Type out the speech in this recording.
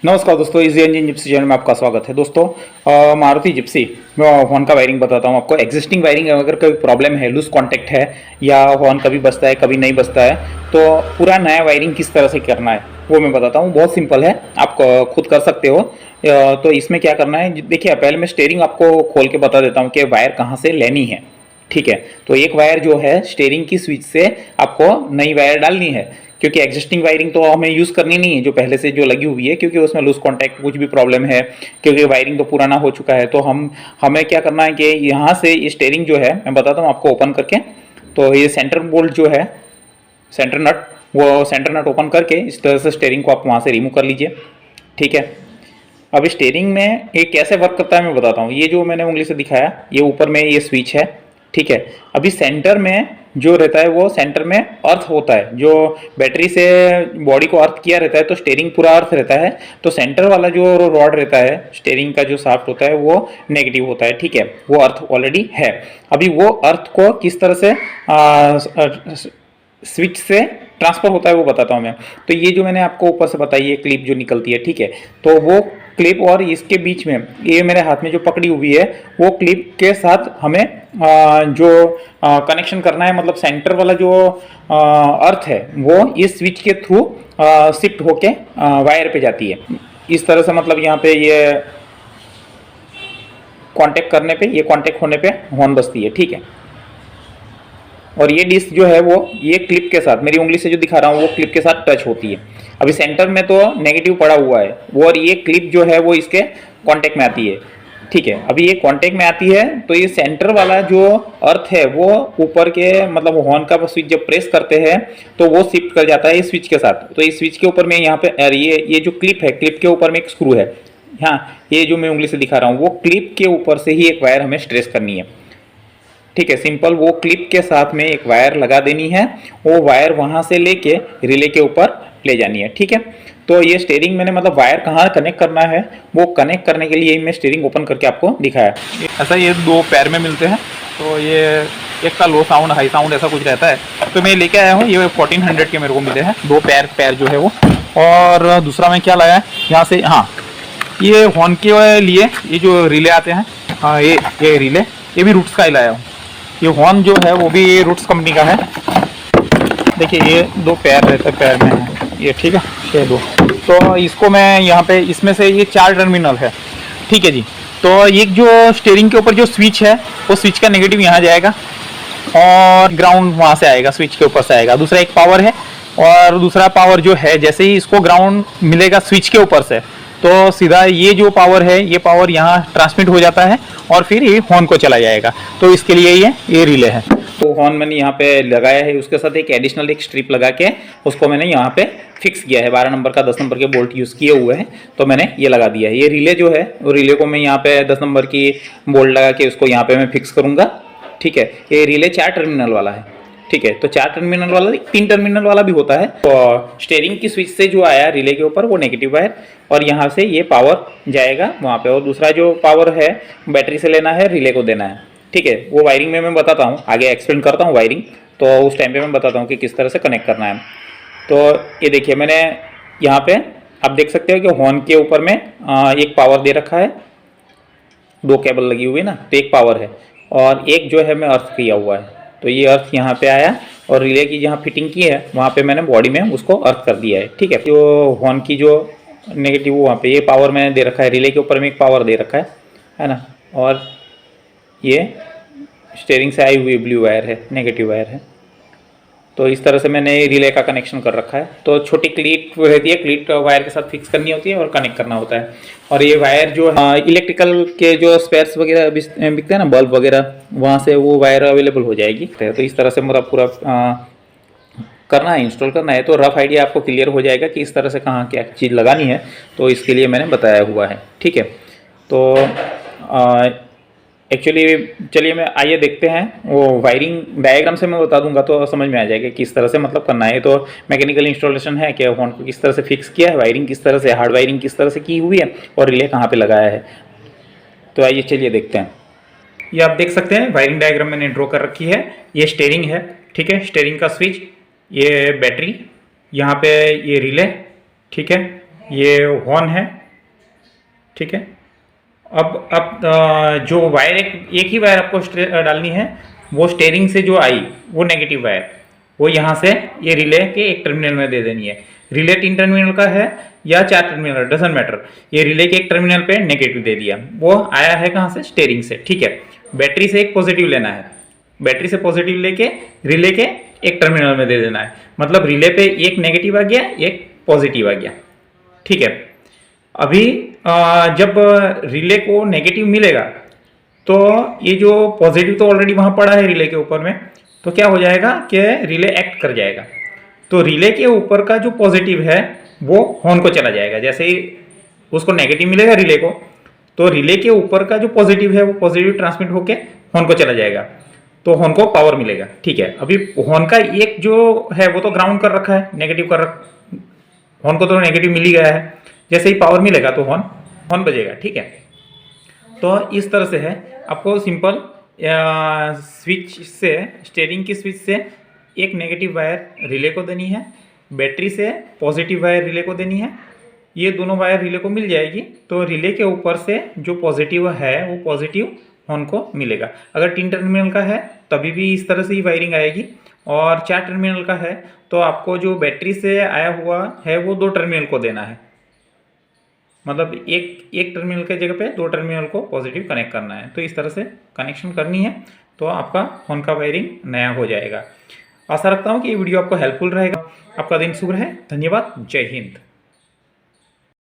नमस्कार दोस्तों, easy engine Gypsy channel में आपका स्वागत है। दोस्तों मारुति जिप्सी हॉर्न का वायरिंग बताता हूँ आपको। एग्जिस्टिंग वायरिंग अगर कोई प्रॉब्लम है, लूज कांटेक्ट है या हॉर्न कभी बजता है कभी नहीं बजता है, तो पूरा नया वायरिंग किस तरह से करना है वो मैं बताता हूँ। बहुत सिंपल है, आप खुद कर सकते हो। तो इसमें क्या करना है, देखिए पहले मैं स्टीयरिंग आपको खोल के बता देता हूँ कि वायर कहाँ से लेनी है। ठीक है, तो एक वायर जो है स्टीयरिंग की स्विच से आपको नई वायर डालनी है, क्योंकि एग्जिस्टिंग वायरिंग तो हमें यूज़ करनी नहीं है जो पहले से जो लगी हुई है, क्योंकि उसमें लूज कॉन्टैक्ट कुछ भी प्रॉब्लम है, क्योंकि वायरिंग तो पुराना हो चुका है। तो हमें क्या करना है कि यहाँ से ये स्टीयरिंग जो है मैं बताता हूँ आपको ओपन करके। तो ये सेंटर बोल्ट जो है, सेंटर नट, वो सेंटर नट ओपन करके इस तरह से स्टीयरिंग को आप वहाँ से रिमूव कर लीजिए। ठीक है, अब स्टीयरिंग में ये कैसे वर्क करता है मैं बताता हूँ। ये जो मैंने उंगली से दिखाया, ये ऊपर में ये स्विच है। ठीक है, अभी सेंटर में जो रहता है वो सेंटर में अर्थ होता है, जो बैटरी से बॉडी को अर्थ किया रहता है, तो स्टीयरिंग पूरा अर्थ रहता है। तो सेंटर वाला जो रॉड रहता है स्टीयरिंग का, जो शाफ्ट होता है वो नेगेटिव होता है। ठीक है, वो अर्थ ऑलरेडी है। अभी वो अर्थ को किस तरह से स्विच से ट्रांसफर होता है वो बताता हूँ मैं। तो ये जो मैंने आपको ऊपर से बताई है क्लिप जो निकलती है, ठीक है, तो वो क्लिप और इसके बीच में ये मेरे हाथ में जो पकड़ी हुई है वो क्लिप के साथ हमें जो कनेक्शन करना है, मतलब सेंटर वाला जो अर्थ है वो इस स्विच के थ्रू शिफ्ट होके वायर पे जाती है। इस तरह से, मतलब यहाँ पे ये कांटेक्ट करने पे, ये कांटेक्ट होने पे हॉर्न बजती है। ठीक है, और ये डिस्क जो है वो ये क्लिप के साथ, मेरी उंगली से जो दिखा रहा हूँ वो क्लिप के साथ टच होती है। अभी सेंटर में तो नेगेटिव पड़ा हुआ है वो, और ये क्लिप जो है वो इसके कांटेक्ट में आती है। ठीक है, अभी ये कांटेक्ट में आती है तो ये सेंटर वाला जो अर्थ है वो ऊपर के, मतलब हॉर्न का स्विच जब प्रेस करते हैं तो वो शिफ्ट कर जाता है इस स्विच के साथ। तो इस स्विच के ऊपर में यहाँ पे ये जो क्लिप है, क्लिप के ऊपर में एक स्क्रू है। हाँ, ये जो मैं उंगली से दिखा रहा हूँ वो क्लिप के ऊपर से ही एक वायर हमें स्ट्रेस करनी है। ठीक है, सिंपल, वो क्लिप के साथ में एक वायर लगा देनी है, वो वायर वहां से लेके रिले के ऊपर ले जानी है। ठीक है, तो ये स्टीयरिंग मैंने, मतलब वायर कहाँ कनेक्ट करना है वो कनेक्ट करने के लिए मैं स्टीयरिंग ओपन करके आपको दिखाया। ऐसा ये दो पैर में मिलते हैं, तो ये एक का लो साउंड हाई साउंड ऐसा कुछ रहता है। तो मैं लेके आया हूँ, ये 1400 के मेरे को मिले हैं, दो पैर जो है वो। और दूसरा मैं क्या लाया है यहाँ से, हाँ, ये हॉर्न के लिए ये जो रिले आते हैं, हाँ ये रिले, ये भी रूट्स का ही लाया हूँ। ये हॉर्न जो है वो भी रूट्स कंपनी का है। देखिए ये दो पैर रहते हैं, पैर में है ये। ठीक है, ये दो, तो इसको मैं यहाँ पे, इसमें से ये 4 टर्मिनल है। ठीक है जी, तो एक जो स्टीयरिंग के ऊपर जो स्विच है वो स्विच का नेगेटिव यहाँ जाएगा और ग्राउंड वहाँ से आएगा, स्विच के ऊपर से आएगा। दूसरा एक पावर है, और दूसरा पावर जो है जैसे ही इसको ग्राउंड मिलेगा स्विच के ऊपर से, तो सीधा ये जो पावर है ये पावर यहाँ ट्रांसमिट हो जाता है और फिर ये हॉर्न को चला जाएगा। तो इसके लिए ये रिले है। तो हॉर्न मैंने यहाँ पे लगाया है, उसके साथ एक एडिशनल एक स्ट्रिप लगा के उसको मैंने यहाँ पे फिक्स किया है। 12 नंबर का 10 नंबर के बोल्ट यूज़ किए हुए हैं, तो मैंने ये लगा दिया है। ये रिले जो है वो रिले को मैं यहाँ पे 10 नंबर की बोल्ट लगा के उसको यहाँ पे मैं फिक्स करूँगा। ठीक है, ये रिले 4 टर्मिनल वाला है। ठीक है, तो 4 टर्मिनल वाला, 3 टर्मिनल वाला भी होता है। तो स्टीयरिंग की स्विच से जो आया रिले के ऊपर वो नेगेटिव वायर, और यहाँ से ये पावर जाएगा वहाँ पे, और दूसरा जो पावर है बैटरी से लेना है, रिले को देना है। ठीक है, वो वायरिंग में मैं बताता हूँ, आगे एक्सप्लेन करता हूँ वायरिंग, तो उस टाइम पे मैं बताता हूँ कि किस तरह से कनेक्ट करना है। तो ये देखिए, मैंने यहाँ पे आप देख सकते हो कि हॉर्न के ऊपर में एक पावर दे रखा है, 2 केबल लगी हुई है ना, तो एक पावर है, और एक जो है मैं अर्थ किया हुआ है। तो ये अर्थ यहाँ पे आया, और रिले की जहाँ फिटिंग की है वहाँ पे मैंने बॉडी में उसको अर्थ कर दिया है। ठीक है, जो हॉर्न की जो नेगेटिव वहाँ पे ये पावर मैंने दे रखा है, रिले के ऊपर में एक पावर दे रखा है ना, और ये स्टीयरिंग से आई हुई ब्लू वायर है, नेगेटिव वायर है। तो इस तरह से मैंने रिले का कनेक्शन कर रखा है। तो छोटी क्लीट रहती है, क्लीट वायर के साथ फिक्स करनी होती है और कनेक्ट करना होता है। और ये वायर जो इलेक्ट्रिकल के जो स्पेयर्स वगैरह बिकते हैं ना, बल्ब वगैरह, वहाँ से वो वायर अवेलेबल हो जाएगी। तो इस तरह से मेरा पूरा करना है, इंस्टॉल करना है, तो रफ आइडिया आपको क्लियर हो जाएगा कि इस तरह से कहाँ क्या चीज़ लगानी है। तो इसके लिए मैंने बताया हुआ है। ठीक है, तो एक्चुअली चलिए मैं आइए देखते हैं, वो वायरिंग डायग्राम से मैं बता दूंगा तो समझ में आ जाएगा किस तरह से मतलब करना है। तो मैकेनिकल इंस्टॉलेशन है कि हॉर्न को किस तरह से फिक्स किया है, वायरिंग किस तरह से, हार्ड वायरिंग किस तरह से की हुई है, और रिले कहाँ पे लगाया है। तो आइए चलिए देखते हैं। ये आप देख सकते हैं वायरिंग डायग्राम मैंने ड्रॉ कर रखी है। ये स्टीयरिंग है, ठीक है, स्टीयरिंग का स्विच, ये बैटरी, यहाँ पे ये रिले, ठीक है, ये हॉर्न है, ठीक है। अब जो वायर एक ही वायर आपको डालनी है, वो स्टेयरिंग से जो आई वो नेगेटिव वायर, वो यहाँ से ये रिले के एक टर्मिनल में दे देनी है। रिले 3 टर्मिनल का है या 4 टर्मिनल, डजंट मैटर। ये रिले के एक टर्मिनल पे नेगेटिव दे दिया, वो आया है कहाँ से, स्टेयरिंग से, ठीक है। बैटरी से एक पॉजिटिव लेना है, बैटरी से पॉजिटिव लेके रिले के एक टर्मिनल में दे देना है। मतलब रिले पे एक नेगेटिव आ गया, एक पॉजिटिव आ गया, ठीक है। अभी जब रिले को नेगेटिव मिलेगा तो ये जो पॉजिटिव तो ऑलरेडी वहाँ पड़ा है रिले के ऊपर में, तो क्या हो जाएगा कि रिले एक्ट कर जाएगा। तो रिले के ऊपर का जो पॉजिटिव है वो हॉर्न को चला जाएगा। जैसे ही उसको नेगेटिव मिलेगा रिले को, तो रिले के ऊपर का जो पॉजिटिव है वो पॉजिटिव ट्रांसमिट होके हॉर्न को चला जाएगा, तो हॉर्न को पावर मिलेगा, ठीक है। अभी हॉर्न का एक जो है वो तो ग्राउंड कर रखा है, नेगेटिव कर हॉर्न को तो नेगेटिव मिल ही गया है। जैसे ही पावर मिलेगा तो हॉर्न बजेगा, ठीक है। तो इस तरह से है, आपको सिंपल स्विच से, स्टीयरिंग की स्विच से एक नेगेटिव वायर रिले को देनी है, बैटरी से पॉजिटिव वायर रिले को देनी है। ये दोनों वायर रिले को मिल जाएगी, तो रिले के ऊपर से जो पॉजिटिव है वो पॉजिटिव हॉर्न को मिलेगा। अगर 3 टर्मिनल का है तभी भी इस तरह से ही वायरिंग आएगी, और 4 टर्मिनल का है तो आपको जो बैटरी से आया हुआ है वो 2 टर्मिनल को देना है। मतलब एक टर्मिनल के जगह पे 2 टर्मिनल को पॉजिटिव कनेक्ट करना है। तो इस तरह से कनेक्शन करनी है, तो आपका हॉर्न का वायरिंग नया हो जाएगा। आशा रखता हूँ कि ये वीडियो आपको हेल्पफुल रहेगा। आपका दिन शुभ रहे। धन्यवाद। जय हिंद।